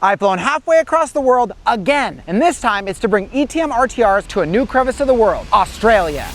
I've flown halfway across the world again, and this time it's to bring ETM RTRs to a new crevice of the world, Australia.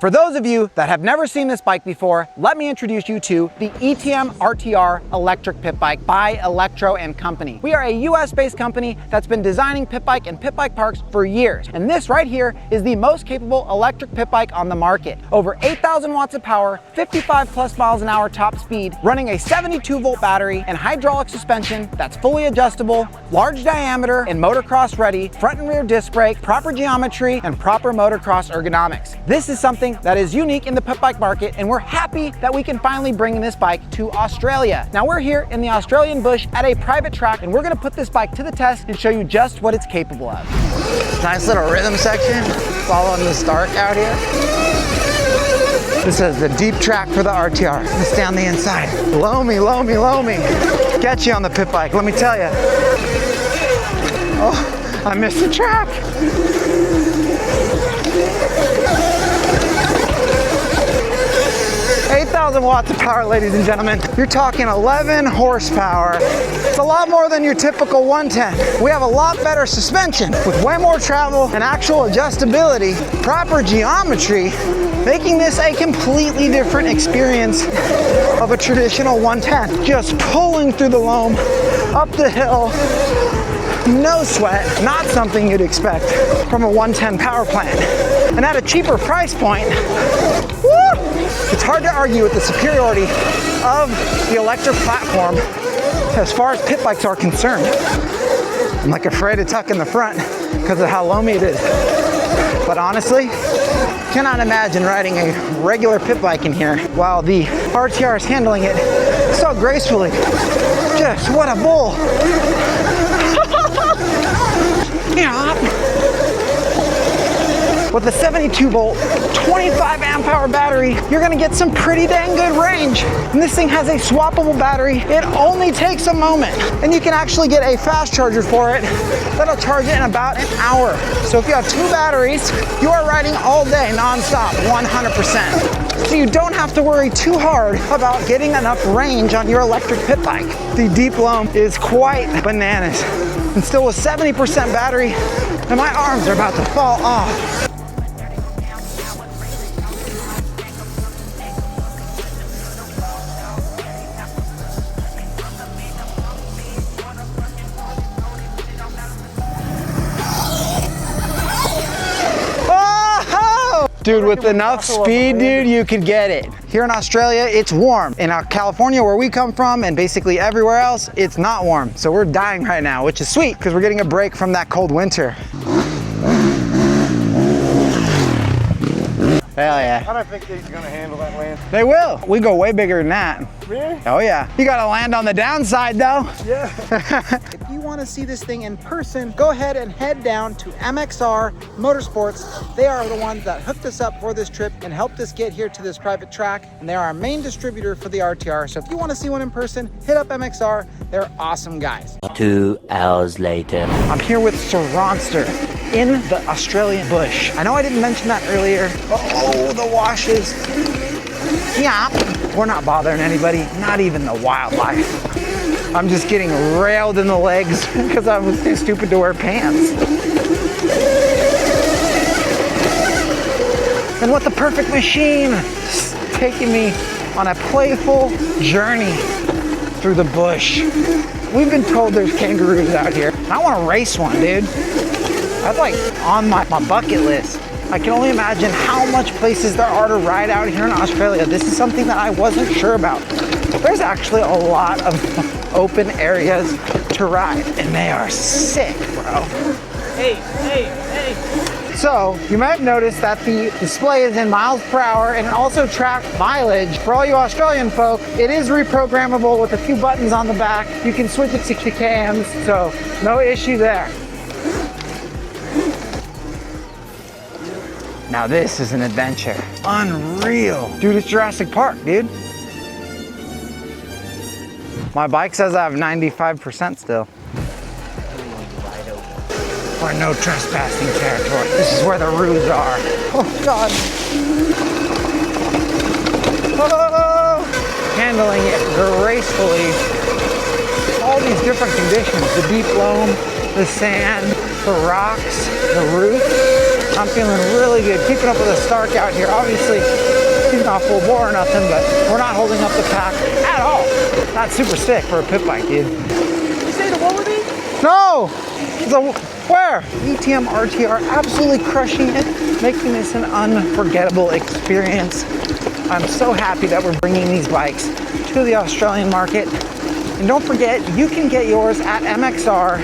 For those of you that have never seen this bike before, let me introduce you to the ETM RTR electric pit bike by Electro & Company. We are a US-based company that's been designing pit bike and pit bike parks for years, and this right here is the most capable electric pit bike on the market. Over 8,000 watts of power, 55 plus miles an hour top speed, running a 72 volt battery and hydraulic suspension that's fully adjustable, large diameter and motocross ready, front and rear disc brake, proper geometry, and proper motocross ergonomics. This is something that is unique in the pit bike market, and we're happy that we can finally bring this bike to Australia. Now we're here in the Australian bush at a private track, and we're gonna put this bike to the test and show you just what it's capable of. Nice little rhythm section, following the start out here. This is the deep track for the RTR. It's down the inside. Low me, low me, low me. Get you on the pit bike, let me tell you. Oh, I missed the track. 8,000 watts of power, ladies and gentlemen. You're talking 11 horsepower. It's a lot more than your typical 110. We have a lot better suspension with way more travel and actual adjustability, proper geometry, making this a completely different experience of a traditional 110. Just pulling through the loam, up the hill, no sweat, not something you'd expect from a 110 power plant. And at a cheaper price point, woo, it's hard to argue with the superiority of the electric platform as far as pit bikes are concerned. I'm like afraid to tuck in the front because of how loamy it is. But honestly, cannot imagine riding a regular pit bike in here while the RTR is handling it so gracefully. Just what a bull. Yeah. With a 72 volt, 25 amp hour battery, you're gonna get some pretty dang good range. And this thing has a swappable battery. It only takes a moment. And you can actually get a fast charger for it that'll charge it in about an hour. So if you have two batteries, you are riding all day nonstop, 100%. So you don't have to worry too hard about getting enough range on your electric pit bike. The deep loam is quite bananas. And still with 70% battery, and my arms are about to fall off. Dude, with enough speed, dude, you could get it. Here in Australia, it's warm. In California, where we come from, and basically everywhere else, it's not warm. So we're dying right now, which is sweet, because we're getting a break from that cold winter. Hell yeah. I don't think these are gonna handle that land. They will. We go way bigger than that. Really? Oh yeah. You gotta land on the downside though. Yeah. If you wanna see this thing in person, go ahead and head down to MXR Motorsports. They are the ones that hooked us up for this trip and helped us get here to this private track. And they're our main distributor for the RTR. So if you wanna see one in person, hit up MXR. They're awesome guys. 2 hours later. I'm here with Sir Ronster in the Australian bush. I know I didn't mention that earlier. Oh, the washes. Yeah, we're not bothering anybody, not even the wildlife. I'm just getting railed in the legs because I was too stupid to wear pants. And what the perfect machine, just taking me on a playful journey through the bush. We've been told there's kangaroos out here. I want to race one, dude. That's like on my bucket list. I can only imagine how much places there are to ride out here in Australia. This is something that I wasn't sure about. There's actually a lot of open areas to ride, and they are sick, bro. Hey, hey, hey. So, you might have noticed that the display is in miles per hour and it also tracks mileage. For all you Australian folk, it is reprogrammable with a few buttons on the back. You can switch it to kms, so no issue there. Now this is an adventure. Unreal. Dude, it's Jurassic Park, dude. My bike says I have 95% still. Or no trespassing territory. This is where the roos are. Oh God. gracefully all these different conditions, the deep loam, the sand, the rocks, the roof. I'm feeling really good, keeping up with the Stark out here. Obviously, he's not full bore or nothing, but we're not holding up the pack at all. That's super sick for a pit bike, dude. You say the one with me? No! Where? ETM RTR absolutely crushing it, making this an unforgettable experience. I'm so happy that we're bringing these bikes to the Australian market. And don't forget, you can get yours at MXR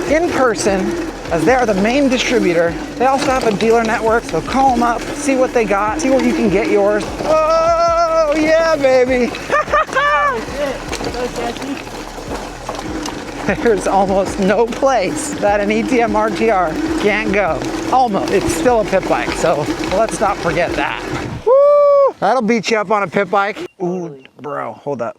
in person, as they are the main distributor. They also have a dealer network, so call them up, see what they got, see where you can get yours. Oh, yeah, baby. There's almost no place that an ETM RTR can't go. Almost. It's still a pit bike, so let's not forget that. Woo! That'll beat you up on a pit bike. Ooh, bro, hold up.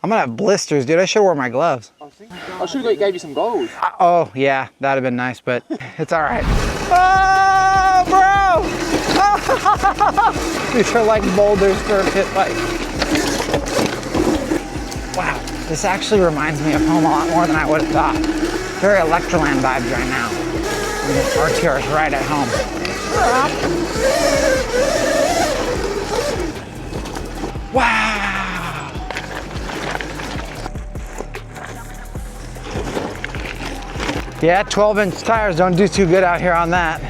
I'm gonna have blisters, dude. I should wear my gloves. I should have gave you some gold. Oh, yeah, that'd have been nice, but it's all right. Oh, bro! These are like boulders for a pit bike. Wow, this actually reminds me of home a lot more than I would have thought. Very Electroland vibes right now. And this RTR is right at home. Wow! Yeah, 12-inch tires don't do too good out here on that.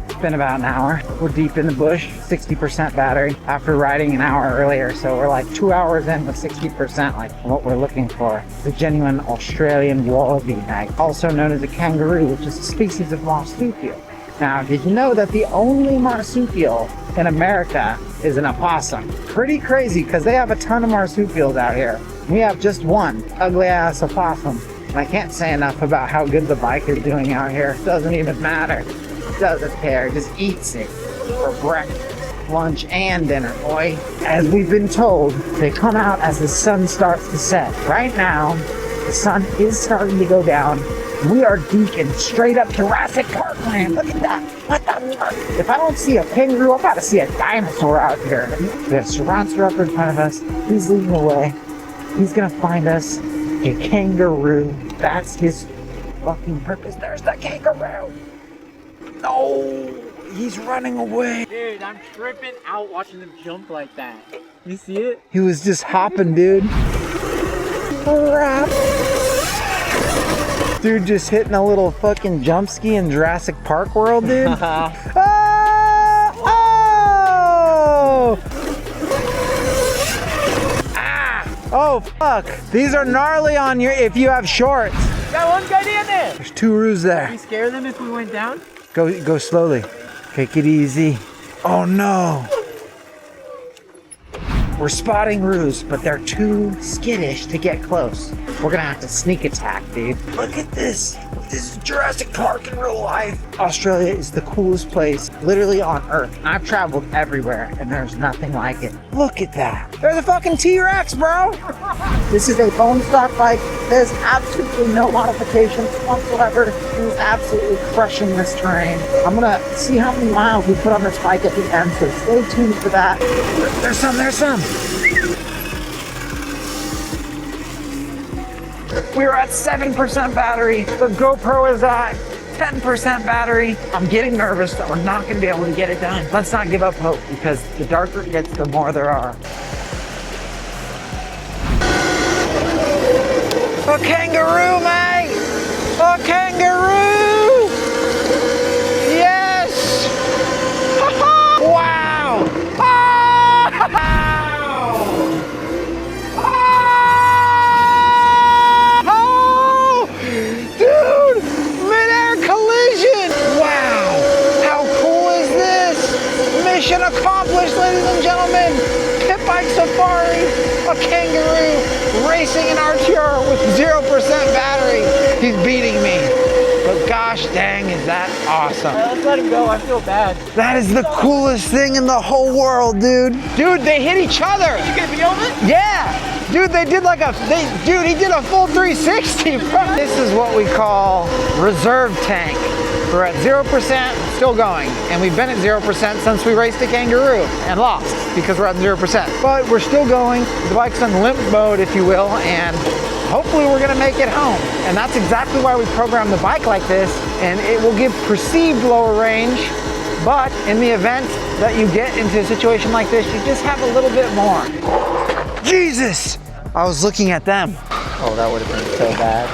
It's been about an hour. We're deep in the bush, 60% battery after riding an hour earlier. So we're like 2 hours in with 60%, like what we're looking for. It's a genuine Australian wallaby bag, also known as a kangaroo, which is a species of marsupial. Now, did you know that the only marsupial in America is an opossum? Pretty crazy, because they have a ton of marsupials out here. We have just one ugly ass opossum. And I can't say enough about how good the bike is doing out here. It doesn't even matter. Doesn't care, just eats it for breakfast, lunch, and dinner, boy. As we've been told, they come out as the sun starts to set. Right now, the sun is starting to go down. We are deep in straight up Jurassic Park land. Look at that. What the fuck? If I don't see a kangaroo, I'm about to see a dinosaur out here. We have Sarancer up in front of us. He's leading the way. He's gonna find us a kangaroo. That's his fucking purpose. There's the kangaroo. No, he's running away. Dude, I'm tripping out watching them jump like that. You see it? He was just hopping, dude. Crap. Dude just hitting a little fucking jump ski in Jurassic Park world, dude. Oh! Ah! Oh, fuck. These are gnarly on your, if you have shorts. Got one guy in there. There's 2 roos there. Can you scare them if we went down? Go slowly. Take it easy. Oh no. We're spotting roos, but they're too skittish to get close. We're gonna have to sneak attack, dude. Look at this. This is Jurassic Park in real life. Australia is the coolest place literally on earth. I've traveled everywhere and there's nothing like it. Look at that. There's a fucking T-Rex, bro. This is a bone stock bike. There's absolutely no modifications whatsoever. He's absolutely crushing this terrain. I'm gonna see how many miles we put on this bike at the end, so stay tuned for that. There's some. We're at 7% battery. The GoPro is at 10% battery. I'm getting nervous that we're not gonna be able to get it done. Let's not give up hope, because the darker it gets, the more there are. A kangaroo, mate! A kangaroo! Yes! Wow! Oh! Dude! Mid-air collision! Wow! How cool is this? Mission accomplished, ladies and gentlemen! Pit bike safari, a kangaroo racing an RTR with 0% battery. He's beating me. But gosh dang, is that awesome. Let's let him go, I feel bad. That is the coolest thing in the whole world, dude. Dude, they hit each other. You get a video of it? Yeah. Dude, they did like dude, he did a full 360, bro. This is what we call reserve tank. We're at 0%, still going. And we've been at 0% since we raced a Kangaroo and lost because we're at 0%. But we're still going. The bike's on limp mode, if you will, and hopefully we're gonna make it home. And that's exactly why we programmed the bike like this, and it will give perceived lower range, but in the event that you get into a situation like this, you just have a little bit more. Jesus! I was looking at them. Oh, that would have been so bad.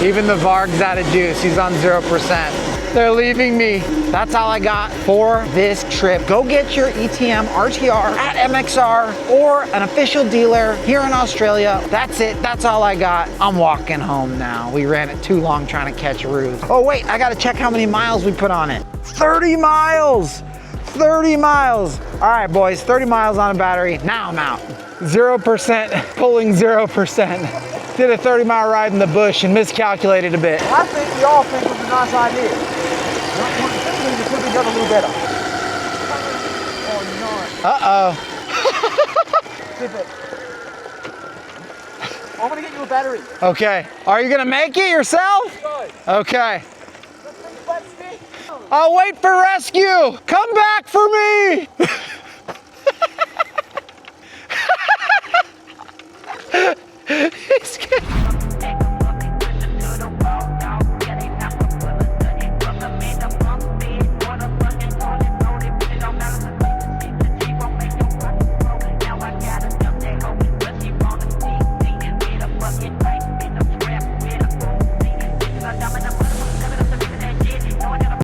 Even the Varg's out of juice, he's on 0%. They're leaving me. That's all I got for this trip. Go get your ETM RTR at MXR or an official dealer here in Australia. That's it, that's all I got. I'm walking home now. We ran it too long trying to catch Roos. Oh wait, I gotta check how many miles we put on it. 30 miles, 30 miles. All right boys, 30 miles on a battery, now I'm out. 0%, pulling 0%. Did a 30-mile ride in the bush and miscalculated a bit. I think we all think it was a nice idea. We put together a little better. Oh, no. Uh-oh. I'm gonna get you a battery. Okay, are you gonna make it yourself? Okay. I'll wait for rescue. Come back for me.